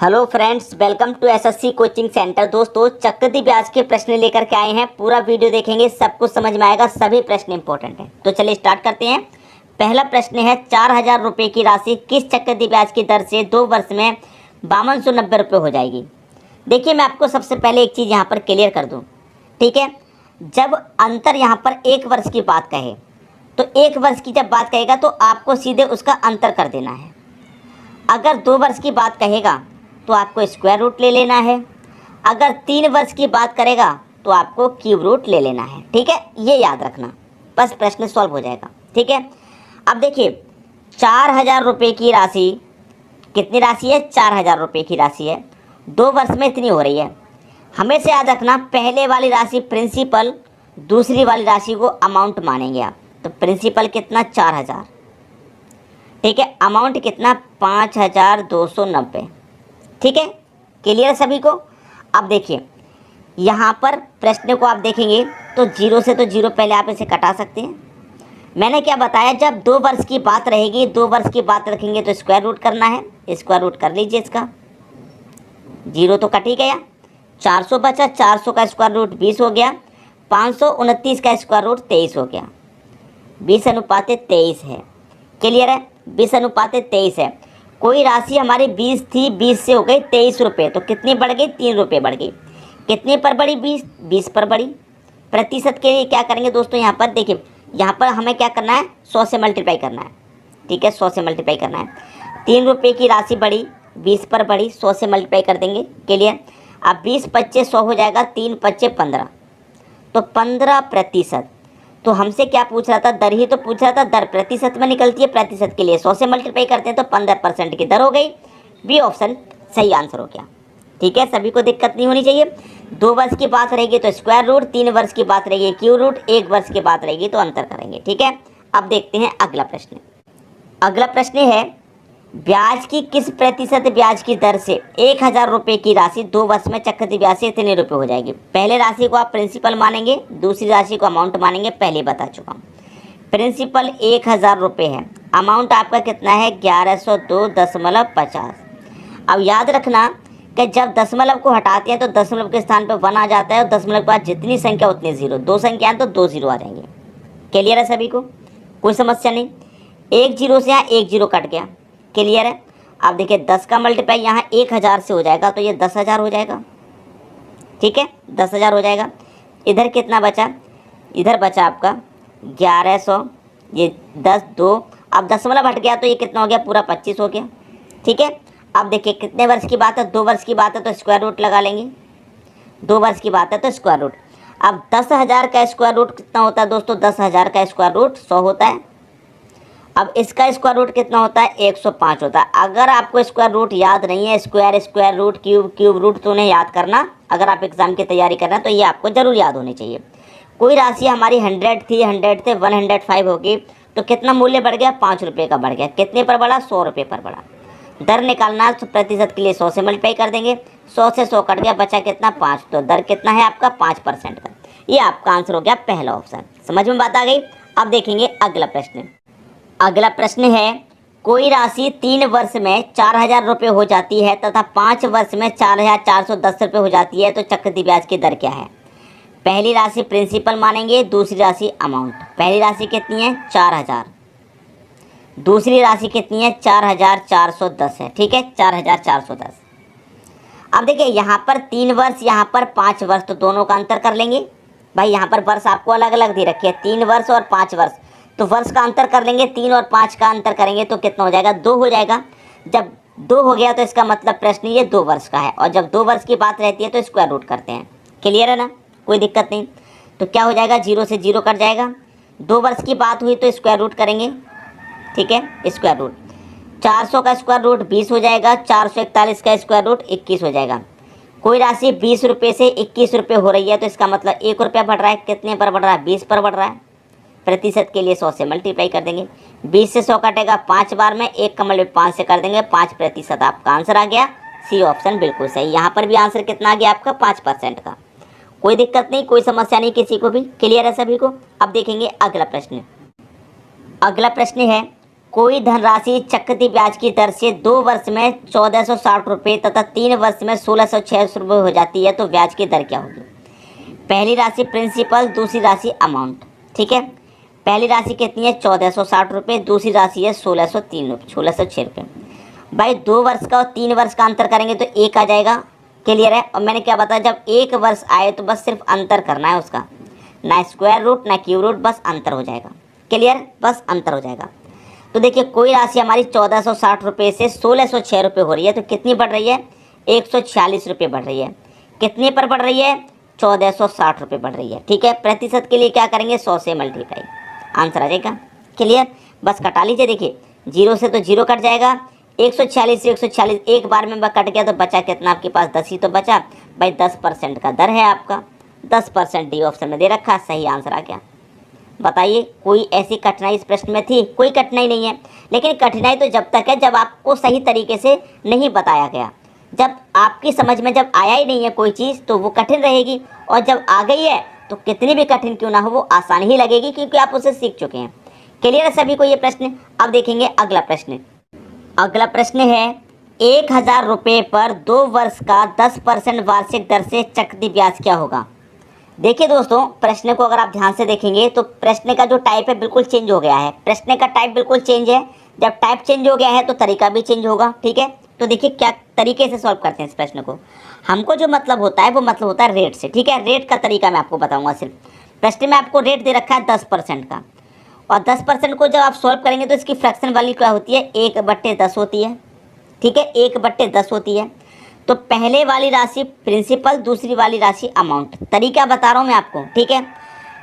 Hello friends, welcome to SSC coaching centre. दोस्तों, चक्रवृद्धि ब्याज के प्रश्न लेकर के आए हैं। पूरा वीडियो देखेंगे, सब कुछ समझ में आएगा, सभी प्रश्न इंपॉर्टेंट हैं। तो चलिए स्टार्ट करते हैं। पहला प्रश्न है, 4,000 रुपये की राशि किस चक्रवृद्धि ब्याज की दर से 2 वर्ष में 5290 रुपये हो जाएगी। देखिए, मैं आपको सबसे पहले एक चीज़ यहाँ पर क्लियर कर दूँ, ठीक है। जब अंतर यहाँ पर 1 वर्ष की बात कहे तो 1 वर्ष की जब बात कहेगा तो आपको सीधे उसका अंतर कर देना है। अगर 2 वर्ष की बात कहेगा तो आपको स्क्वायर रूट ले लेना है। अगर 3 वर्ष की बात करेगा तो आपको क्यूब रूट ले लेना है, ठीक है। ये याद रखना, बस प्रश्न सॉल्व हो जाएगा, ठीक है। अब देखिए, 4,000 रुपये की राशि, कितनी राशि है? 4,000 रुपये की राशि है, 2 वर्ष में इतनी हो रही है। हमेशा याद रखना, पहले वाली राशि प्रिंसिपल, दूसरी वाली राशि को अमाउंट मानेंगे आप। तो प्रिंसिपल कितना? 4,000, ठीक है। अमाउंट कितना? 5,290, ठीक है। क्लियर है सभी को? अब देखिए, यहाँ पर प्रश्न को आप देखेंगे तो जीरो से तो जीरो पहले आप इसे कटा सकते हैं। मैंने क्या बताया, जब 2 वर्ष की बात रहेगी, 2 वर्ष की बात रखेंगे तो स्क्वायर रूट करना है। स्क्वायर रूट कर लीजिए इसका, जीरो तो कट ही गया, 400 बचा, 400 का स्क्वायर रूट 20 हो गया, 529 का स्क्वायर रूट 23 हो गया। 20:23 है। क्लियर है? 20:23 है। कोई राशि हमारी 20 थी, 20 से हो गई 23 रुपये, तो कितनी बढ़ गई? 3 रुपये बढ़ गई। कितने पर बढ़ी? 20 पर बढ़ी। प्रतिशत के लिए क्या करेंगे दोस्तों? यहाँ पर देखिए, यहाँ पर हमें क्या करना है? 100 से मल्टीप्लाई करना है, ठीक है। 100 से मल्टीप्लाई करना है। 3 रुपये की राशि बढ़ी, 20 पर बढ़ी, 100 से मल्टीप्लाई कर देंगे। क्लियर? अब 20 पच्चे 100 हो जाएगा, 3 पच्चे 15, तो 15%। तो हमसे क्या पूछ रहा था? दर ही तो पूछ रहा था। दर प्रतिशत में निकलती है, प्रतिशत के लिए 100 से मल्टीप्लाई करते हैं तो 15% की दर हो गई। बी ऑप्शन सही आंसर हो गया, ठीक है। सभी को दिक्कत नहीं होनी चाहिए। 2 वर्ष की बात रहेगी तो स्क्वायर रूट, 3 वर्ष की बात रहेगी क्यूब रूट, 1 वर्ष की बात रहेगी तो अंतर करेंगे, ठीक है। अब देखते हैं अगला प्रश्न। अगला प्रश्न है, ब्याज की किस प्रतिशत ब्याज की दर से 1,000 रुपये की राशि 2 वर्ष में चक्रवृद्धि ब्याज से इतने रुपये हो जाएगी। पहले राशि को आप प्रिंसिपल मानेंगे, दूसरी राशि को अमाउंट मानेंगे, पहले बता चुका हूँ। प्रिंसिपल 1,000 रुपये है, अमाउंट आपका कितना है? 1102.50। अब याद रखना कि जब दशमलव को हटाते हैं तो दशमलव के स्थान पर 1 आ जाता है, और दशमलव के बाद जितनी संख्या उतने जीरो, 2 संख्या है तो 2 जीरो आ जाएंगे। क्लियर है सभी को? कोई समस्या नहीं। 1 जीरो से यहाँ 1 जीरो कट गया। क्लियर है? अब देखिए, 10 का मल्टीप्लाई यहाँ 1,000 से हो जाएगा तो ये 10,000 हो जाएगा, ठीक है। 10,000 हो जाएगा। इधर कितना बचा? इधर बचा आपका 1100, ये 10 2, अब दशमलव हट गया तो ये कितना हो गया? पूरा 25 हो गया, ठीक है। अब देखिए, कितने वर्ष की बात है? 2 वर्ष की बात है तो स्क्वायर रूट लगा लेंगे। 2 वर्ष की बात है तो स्क्वायर रूट। अब 10,000 का स्क्वायर रूट कितना होता है दोस्तों? 10,000 का स्क्वायर रूट 100 होता है। अब इसका स्क्वायर रूट कितना होता है? 105 होता है। अगर आपको स्क्वायर रूट याद नहीं है, स्क्वायर रूट, क्यूब रूट, तो उन्हें याद करना। अगर आप एग्जाम की तैयारी कर रहे हैं तो ये आपको जरूर याद होनी चाहिए। कोई राशि हमारी 100 थी, 100 से 105 होगी तो कितना मूल्य बढ़ गया? 5 रुपये का बढ़ गया। कितने पर बढ़ा? 100 रुपये पर बढ़ा। दर निकालना तो प्रतिशत के लिए 100 से मल्टीप्लाई कर देंगे। 100 से 100 कट गया, बचा कितना? 5। तो दर कितना है आपका? 5% का। ये आपका आंसर हो गया पहला ऑप्शन। समझ में बात आ गई? अब देखेंगे अगला प्रश्न। अगला प्रश्न है, कोई राशि 3 वर्ष में 4,000 रुपये हो जाती है तथा 5 वर्ष में 4,410 रुपये हो जाती है, तो चक्रवृद्धि ब्याज की दर क्या है? पहली राशि प्रिंसिपल मानेंगे, दूसरी राशि अमाउंट। पहली राशि कितनी है? 4,000। दूसरी राशि कितनी है? 4,410 है, ठीक है। 4,410। अब देखिए, यहाँ पर 3 वर्ष, यहाँ पर 5 वर्ष, तो दोनों का अंतर कर लेंगे। भाई, यहाँ पर वर्ष आपको अलग अलग दे रखे हैं, 3 वर्ष और 5 वर्ष, तो वर्ष का अंतर कर लेंगे। 3 और 5 का अंतर करेंगे तो कितना हो जाएगा? 2 हो जाएगा। जब 2 हो गया तो इसका मतलब प्रश्न ये 2 वर्ष का है, और जब 2 वर्ष की बात रहती है तो स्क्वायर रूट करते हैं। क्लियर है ना? कोई दिक्कत नहीं। तो क्या हो जाएगा? 0 से 0 कट जाएगा। 2 वर्ष की बात हुई तो स्क्वायर रूट करेंगे, ठीक है। स्क्वायर रूट 400 का स्क्वायर रूट 20 हो जाएगा, 441 का स्क्वायर रूट 21 हो जाएगा। कोई राशि 20 रुपये से 21 रुपये हो रही है तो इसका मतलब 1 रुपया बढ़ रहा है। कितने पर बढ़ रहा है? 20 पर बढ़ रहा है। प्रतिशत के लिए 100 से मल्टीप्लाई कर देंगे। 20 से 100 कटेगा 5 बार में, 1 का मल्टीप्लाई 5 से कर देंगे, 5%। आपका आंसर आ गया सी ऑप्शन, बिल्कुल सही। यहाँ पर भी आंसर कितना आ गया आपका? 5% का। कोई दिक्कत नहीं, कोई समस्या नहीं किसी को भी। क्लियर है सभी को? अब देखेंगे अगला प्रश्न। अगला प्रश्न है, कोई धनराशि चक्रवृद्धि ब्याज की दर से 2 वर्ष में 1460 रुपये तथा 3 वर्ष में 1646 रुपये हो जाती है तो ब्याज की दर क्या होगी। पहली राशि प्रिंसिपल, दूसरी राशि अमाउंट। ठीक है, पहली राशि कितनी है 1460 रुपये, दूसरी राशि है 1606 रुपये। भाई 2 वर्ष का और 3 वर्ष का अंतर करेंगे तो 1 आ जाएगा। क्लियर है। और मैंने क्या बताया, जब 1 वर्ष आए तो बस सिर्फ अंतर करना है उसका, ना स्क्वायर रूट ना क्यूब रूट, बस अंतर हो जाएगा। क्लियर, बस अंतर हो जाएगा। तो देखिए कोई राशि हमारी 1460 रुपये से 1606 रुपये हो रही है तो कितनी बढ़ रही है 146 रुपये बढ़ रही है। कितने पर बढ़ रही है 1460 रुपये बढ़ रही है। ठीक है, प्रतिशत के लिए क्या करेंगे 100 से मल्टीप्लाई, आंसर आ जाएगा। क्लियर, बस कटा लीजिए। देखिए 0 से तो 0 कट जाएगा, 146 से 146 एक बार में कट गया तो बचा कितना आपके पास 10 ही तो बचा। भाई 10% का दर है आपका, 10% डी ऑप्शन में दे रखा, सही आंसर आ गया। बताइए कोई ऐसी कठिनाई इस प्रश्न में थी? कोई कठिनाई नहीं है। लेकिन कठिनाई तो जब तक है जब आपको सही तरीके से नहीं बताया गया। जब आपकी समझ में जब आया ही नहीं है कोई चीज़ तो वो कठिन रहेगी, और जब आ गई है तो कितनी भी कठिन क्यों ना हो वो आसान ही लगेगी क्योंकि आप उसे सीख चुके हैं। क्लियर है सभी को ये प्रश्न। अब देखेंगे अगला प्रश्न। अगला प्रश्न है 1000 रुपये पर 2 वर्ष का 10% वार्षिक दर से चक्रवृद्धि ब्याज क्या होगा। देखिए दोस्तों, प्रश्न को अगर आप ध्यान से देखेंगे तो प्रश्न का जो टाइप है बिल्कुल चेंज हो गया है। प्रश्न का टाइप बिल्कुल चेंज है। जब टाइप चेंज हो गया है तो तरीका भी चेंज होगा। ठीक है, तो देखिए क्या तरीके से सॉल्व करते हैं इस प्रश्न को। हमको जो मतलब होता है वो मतलब होता है रेट से। ठीक है, रेट का तरीका मैं आपको बताऊंगा। सिर्फ प्रश्न में आपको रेट दे रखा है 10% का, और 10% को जब आप सॉल्व करेंगे तो इसकी फ्रैक्शन वाली क्या होती है 1/10 होती है। ठीक है, 1/10 होती है। तो पहले वाली राशि प्रिंसिपल, दूसरी वाली राशि अमाउंट। तरीका बता रहा हूँ मैं आपको। ठीक है,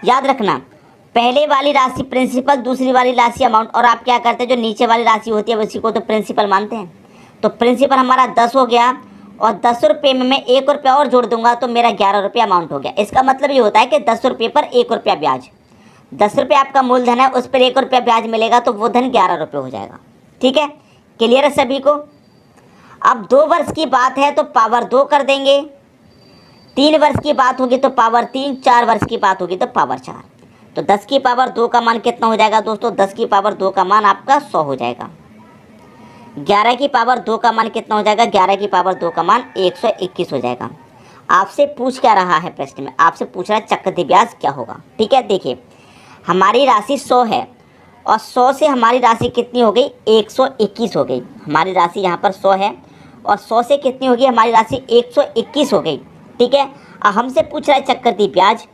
याद रखना, पहले वाली राशि प्रिंसिपल, दूसरी वाली राशि अमाउंट। और आप क्या करते हैं, जो नीचे वाली राशि होती है उसी को तो प्रिंसिपल मानते हैं। तो प्रिंसिपल हमारा 10 हो गया, और 10 रुपये में मैं 1 रुपया और जोड़ दूंगा तो मेरा 11 रुपये अमाउंट हो गया। इसका मतलब ये होता है कि 10 रुपये पर 1 रुपया ब्याज। 10 रुपये आपका मूलधन है, उस पर 1 रुपया ब्याज मिलेगा तो वो धन 11 रुपये हो जाएगा। ठीक है, क्लियर है सभी को। अब 2 वर्ष की बात है तो पावर 2 कर देंगे, 3 वर्ष की बात होगी तो पावर 3, 4 वर्ष की बात होगी तो पावर 4। तो 10 की पावर 2 का मान कितना हो जाएगा दोस्तों, 10 की पावर 2 का मान आपका 100 हो जाएगा। 11 की पावर 2 का मान कितना हो जाएगा, 11 की पावर 2 का मान 121 हो जाएगा। आपसे पूछ क्या रहा है प्रश्न में, आपसे पूछ रहा है चक्रवृद्धि ब्याज क्या होगा। ठीक है, देखिए हमारी राशि 100 है और 100 से हमारी राशि कितनी हो गई 121 हो गई। हमारी राशि यहाँ पर 100 है और 100 से कितनी होगी हमारी राशि 121 हो गई। ठीक है, अब हमसे पूछ रहा है चक्रवृद्धि ब्याज।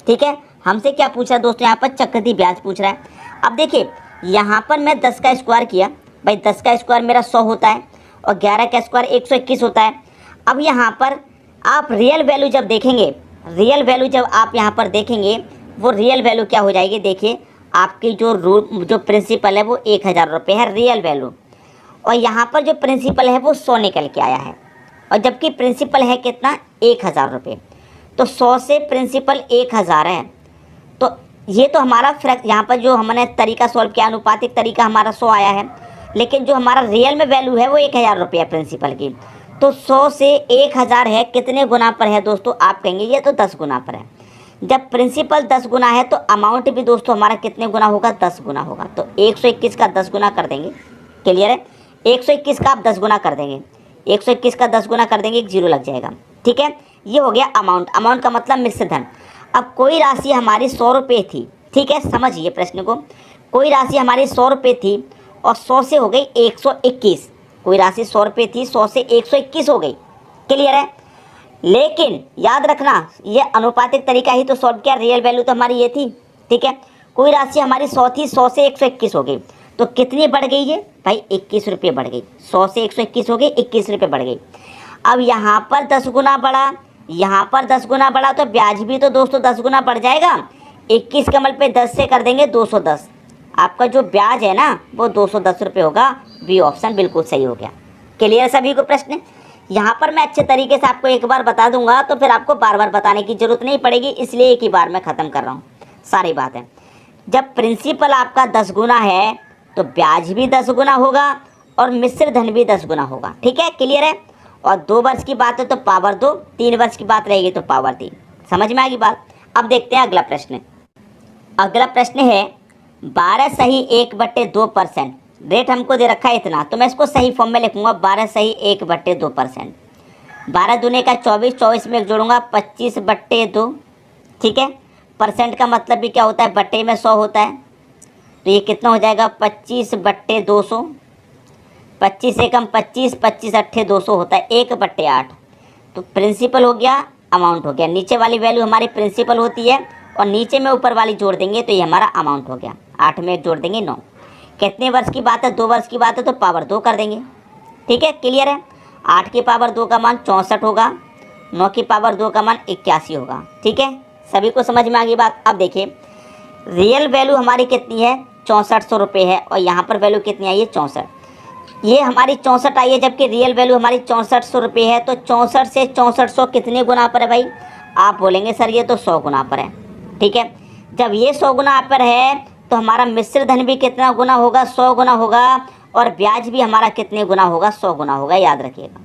ठीक है, हमसे क्या पूछ रहा है दोस्तों, यहाँ पर चक्रवृद्धि ब्याज पूछ रहा है। अब देखिए यहाँ पर मैं 10 का स्क्वायर किया, भाई 10 का स्क्वायर मेरा 100 होता है और 11 का स्क्वायर 121 होता है। अब यहाँ पर आप रियल वैल्यू जब देखेंगे, रियल वैल्यू जब आप यहाँ पर देखेंगे वो रियल वैल्यू क्या हो जाएगी, देखिए आपकी जो प्रिंसिपल है वो 1000 रुपये है रियल वैल्यू, और यहाँ पर जो प्रिंसिपल है वो 100 निकल के आया है, और जबकि प्रिंसिपल है कितना 1000 रुपये। तो 100 से प्रिंसिपल 1000 है, तो ये तो हमारा यहाँ पर जो हमने तरीका सॉल्व किया अनुपातिक तरीका हमारा 100 आया है, लेकिन जो हमारा रियल में वैल्यू है वो 1000 रुपये है प्रिंसिपल की। तो 100 से 1000 है, कितने गुना पर है दोस्तों, आप कहेंगे ये तो 10 गुना पर है। जब प्रिंसिपल 10 गुना है तो अमाउंट भी दोस्तों हमारा कितने गुना होगा 10 गुना होगा। तो 121 का 10 गुना कर देंगे। क्लियर है, 121 का आप 10 गुना कर देंगे, 121 का 10 गुना कर देंगे, एक जीरो लग जाएगा। ठीक है, ये हो गया अमाउंट। अमाउंट का मतलब मिश्र धन। अब कोई राशि हमारी 100 रुपये थी। ठीक है, समझिए प्रश्न को। कोई राशि हमारी 100 रुपये थी और 100 से हो गई 121। कोई राशि 100 रुपये थी, 100 से 121 हो गई। क्लियर है, लेकिन याद रखना ये अनुपातिक तरीका ही तो सॉल्व किया, रियल वैल्यू तो हमारी ये थी। ठीक है, कोई राशि हमारी 100 थी, 100 से 121 हो गई, तो कितनी बढ़ गई है भाई 21 रुपये बढ़ गई। 100 से 121 हो गई, 21 रुपये बढ़ गई। अब यहाँ पर 10 गुना बढ़ा, यहाँ पर 10 गुना बढ़ा, तो ब्याज भी तो दोस्तों 10 गुना बढ़ जाएगा। 21 कमल पे 10 से कर देंगे 210, आपका जो ब्याज है ना वो 210 रुपये होगा। बी ऑप्शन बिल्कुल सही हो गया। क्लियर सभी को प्रश्न। यहाँ पर मैं अच्छे तरीके से आपको एक बार बता दूंगा तो फिर आपको बार बार बताने की जरूरत नहीं पड़ेगी, इसलिए एक ही बार मैं ख़त्म कर रहा हूँ सारी बातें। जब प्रिंसिपल आपका 10 गुना है तो ब्याज भी 10 गुना होगा और मिश्र धन भी 10 गुना होगा। ठीक है, क्लियर है। और 2 वर्ष की बात है तो पावर 2, 3 वर्ष की बात रहेगी तो पावर 3। समझ में आ गई बात। अब देखते हैं अगला प्रश्न। अगला प्रश्न है 12 सही 1/2% रेट हमको दे रखा है इतना, तो मैं इसको सही फॉर्म में लिखूंगा 12 सही 1/2%। 12 दूने का 24, 24 में एक जोड़ूंगा 25/2। ठीक है, परसेंट का मतलब भी क्या होता है, बट्टे में 100 होता है, तो ये कितना हो जाएगा 25/200। 25 एकम 25, 25 अट्ठे 200 होता है 1/8। तो प्रिंसिपल हो गया, अमाउंट हो गया। नीचे वाली वैल्यू हमारी प्रिंसिपल होती है और नीचे में ऊपर वाली जोड़ देंगे तो ये हमारा अमाउंट हो गया। 8 में एक जोड़ देंगे 9। कितने वर्ष की बात है, 2 वर्ष की बात है, तो पावर 2 कर देंगे। ठीक है, क्लियर है। 8 की पावर 2 का मान 64 होगा, 9 की पावर 2 का मान 81 होगा। ठीक है, सभी को समझ में आ गई बात। अब देखिए रियल वैल्यू हमारी कितनी है, 6400 रुपये है, और यहाँ पर वैल्यू कितनी आई है 64। ये हमारी 64 आई है, जबकि रियल वैल्यू हमारी 6400 रुपये है। तो 64 से 6400 कितने गुना पर है भाई, आप बोलेंगे सर ये तो 100 गुना पर है। ठीक है, जब ये 100 गुना पर है तो हमारा मिश्र धन भी कितना गुना होगा, 100 गुना होगा, और ब्याज भी हमारा कितने गुना होगा, 100 गुना होगा। याद रखिएगा,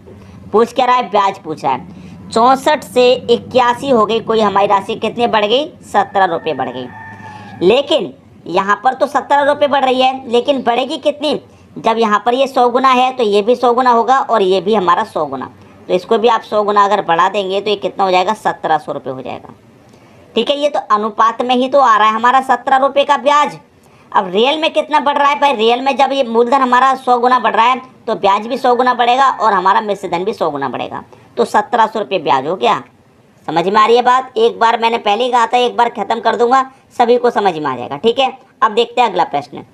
पूछ क्या रहा है, ब्याज पूछ रहा है। 64 से 81 हो गई, कोई हमारी राशि कितने बढ़ गई, 17 रुपये बढ़ गई। लेकिन यहाँ पर तो 17 रुपये बढ़ रही है, लेकिन बढ़ेगी कितनी, जब यहाँ पर ये 100 गुना है तो ये भी 100 गुना होगा और ये भी हमारा 100 गुना। तो इसको भी आप 100 गुना अगर बढ़ा देंगे तो ये कितना हो जाएगा, 1700 रुपये हो जाएगा। ठीक है, ये तो अनुपात में ही तो आ रहा है हमारा 17 रुपये का ब्याज। अब रियल में कितना बढ़ रहा है भाई, रियल में जब ये मूलधन हमारा 100 गुना बढ़ रहा है तो ब्याज भी 100 गुना बढ़ेगा और हमारा मिश्र धन भी 100 गुना बढ़ेगा। तो 1700 रुपये ब्याज हो गया। समझ में आ रही है बात। एक बार मैंने पहले ही कहा था, एक बार ख़त्म कर दूंगा, सभी को समझ में आ जाएगा। ठीक है, अब देखते हैं अगला प्रश्न।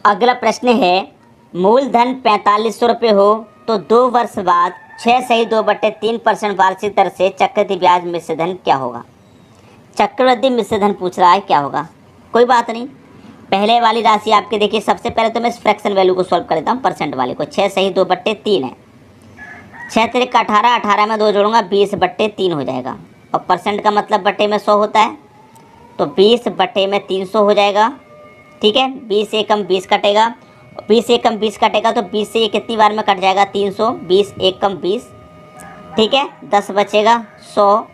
अगला प्रश्न है, मूलधन 4500 रुपये हो तो 2 वर्ष बाद 6 सही 2/3% वार्षिक दर से चक्रवृद्धि ब्याज मिश्र धन क्या होगा। चक्रवृद्धि मिश्र धन पूछ रहा है, क्या होगा। कोई बात नहीं, पहले वाली राशि आपके देखिए, सबसे पहले तो मैं इस फ्रैक्शन वैल्यू को सॉल्व कर देता हूँ, परसेंट वाले को। 6 सही 2/3 है, 6 तिरिक 18, 18 में 2 जोड़ूंगा 20/3 हो जाएगा, और परसेंट का मतलब बट्टे में 100 होता है, तो 20/300 हो जाएगा। ठीक है, 20 एकम 20 कटेगा, 20 एकम 20 कटेगा तो 20 से ये कितनी बार में कट जाएगा, 300, 20 एकम 20। ठीक है, 10 बचेगा 100,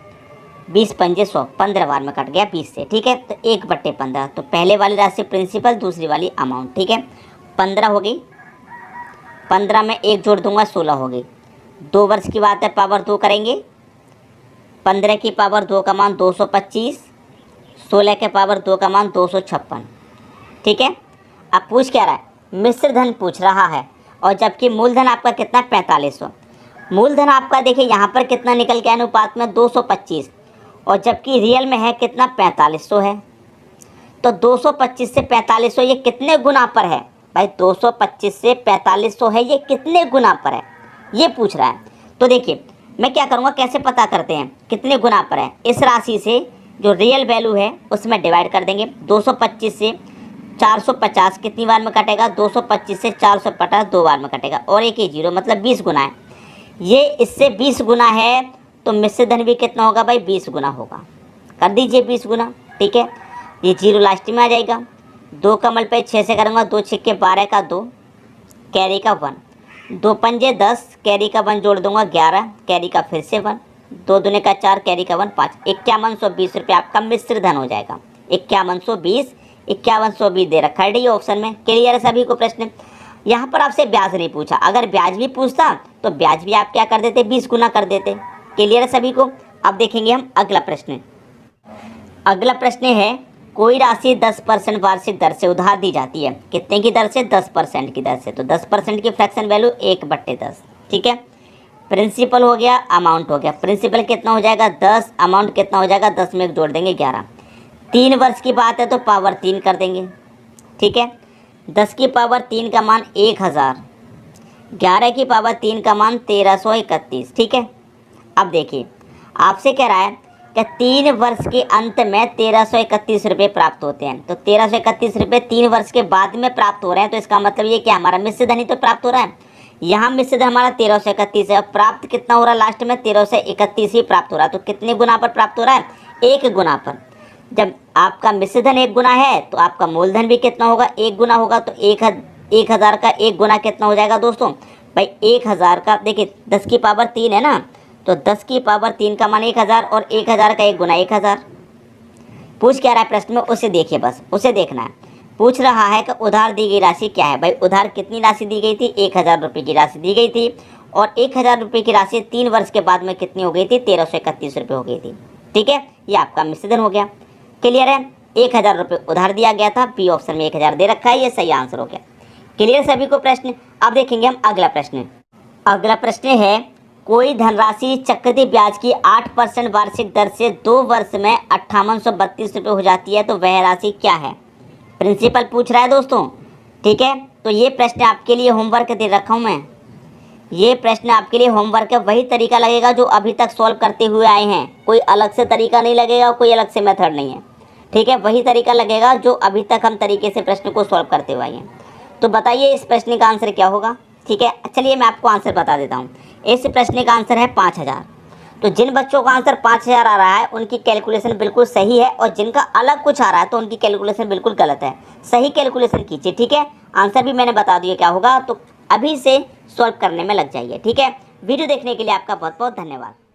20 पंजे 100, 15 बार में कट गया 20 से। ठीक है, तो 1/15। तो पहले वाली राशि प्रिंसिपल, दूसरी वाली अमाउंट। ठीक है, 15 हो गई, 15 में 1 जोड़ दूंगा 16 हो गई। 2 वर्ष की बात है, पावर 2 करेंगे। 15 की पावर 2 का मान 225, 16 के पावर 2 का मान 256। ठीक है, अब पूछ क्या रहा है, मिश्र धन पूछ रहा है, और जबकि मूलधन आपका कितना 4500। मूलधन आपका देखिए यहाँ पर कितना निकल के अनुपात में 225, और जबकि रियल में है कितना 4500 है। तो 225 से 4500 ये कितने गुना पर है भाई, 225 से 4500 है, ये कितने गुना पर है, ये पूछ रहा है। तो देखिए मैं क्या करूँगा, कैसे पता करते हैं कितने गुना पर है। इस राशि से जो रियल वैल्यू है उसमें डिवाइड कर देंगे। 225 से 450 कितनी बार में कटेगा, 225 से 450 2 बार में कटेगा, और एक ही जीरो, मतलब 20 गुना है। ये इससे 20 गुना है, तो मिश्र धन भी कितना होगा भाई, 20 गुना होगा। कर दीजिए 20 गुना। ठीक है, ये जीरो लास्ट में आ जाएगा। 2 का मल्टीप्लाई 6 से करूँगा, 2 छिक्के 12 का 2, कैरी का 1, 2 पंजे 10, कैरी का 1 जोड़ दूंगा 11, कैरी का फिर से 1, 2 दूने का 4, कैरी का 1 5, 5120 रुपये आपका मिश्र धन हो जाएगा। 5120, 5120 दे रखा है डी ऑप्शन में। क्लियर है सभी को प्रश्न। यहाँ पर आपसे ब्याज नहीं पूछा, अगर ब्याज भी पूछता तो ब्याज भी आप क्या कर देते, 20 गुना कर देते। क्लियर है सभी को। अब देखेंगे हम अगला प्रश्न। अगला प्रश्न है, कोई राशि 10% वार्षिक दर से उधार दी जाती है। कितने की दर से, 10% की दर से। तो 10% की फ्रैक्शन वैल्यू 1/10। ठीक है, प्रिंसिपल हो गया, अमाउंट हो गया। प्रिंसिपल कितना हो जाएगा 10, अमाउंट कितना हो जाएगा 10 में एक जोड़ देंगे 11। 3 वर्ष की बात है तो पावर 3 कर देंगे। ठीक है, 10 की पावर 3 का मान 1000, 11 की पावर 3 का मान 1331। ठीक है, अब देखिए आपसे कह रहा है कि 3 वर्ष के अंत में 1331 रुपये प्राप्त होते हैं। तो 1331 रुपये 3 वर्ष के बाद में प्राप्त हो रहे हैं, तो इसका मतलब ये कि हमारा मिश्र धन ही तो प्राप्त हो रहा है। यहाँ मिश्र धन हमारा 1331 है, और प्राप्त कितना हो रहा है लास्ट में, 1331 ही प्राप्त हो रहा है। तो कितने गुना पर प्राप्त हो रहा है, 1 गुना पर। जब आपका मिश्र धन 1 गुना है तो आपका मूलधन भी कितना होगा, 1 गुना होगा। तो 1000 का 1 गुना कितना हो जाएगा दोस्तों भाई, 1000 का देखिए 10 की पावर 3 है ना, तो 10 की पावर 3 का मान 1000, और 1000 का 1 गुना 1000। पूछ क्या रहा है प्रश्न में, उसे देखिए, बस उसे देखना है। पूछ रहा है कि उधार दी गई राशि क्या है। भाई उधार कितनी राशि दी गई थी, 1000 रुपये की राशि दी गई थी और 1000 रुपये की राशि 3 वर्ष के बाद में कितनी हो गई थी, 1331 रुपये हो गई थी। ठीक है, ये आपका मिश्रण हो गया। क्लियर है, 1000 रुपये उधार दिया गया था, बी ऑप्शन में 1000 दे रखा है, ये सही आंसर हो गया। क्लियर सभी को प्रश्न। अब देखेंगे हम अगला प्रश्न। अगला प्रश्न है कोई धनराशि चक्रवृद्धि ब्याज की 8% वार्षिक दर से 2 वर्ष में 5832 रुपये हो जाती है, तो वह राशि क्या है। प्रिंसिपल पूछ रहा है दोस्तों। ठीक है, तो ये प्रश्न आपके लिए होमवर्क दे रखा हूँ मैं। ये प्रश्न आपके लिए होमवर्क है, वही तरीका लगेगा जो अभी तक सॉल्व करते हुए आए हैं, कोई अलग से तरीका नहीं लगेगा, कोई अलग से मेथड नहीं है। ठीक है, वही तरीका लगेगा जो अभी तक हम तरीके से प्रश्न को सॉल्व करते हुए आए हैं। तो बताइए इस प्रश्न का आंसर क्या होगा। ठीक है, चलिए मैं आपको आंसर बता देता हूँ। इस प्रश्न का आंसर है 5000। तो जिन बच्चों का आंसर 5000 आ रहा है उनकी कैलकुलेशन बिल्कुल सही है, और जिनका अलग कुछ आ रहा है तो उनकी कैलकुलेशन बिल्कुल गलत है। सही कैलकुलेशन कीजिए। ठीक है, आंसर भी मैंने बता दिया क्या होगा, तो अभी से सॉल्व करने में लग जाइए। ठीक है, वीडियो देखने के लिए आपका बहुत बहुत धन्यवाद।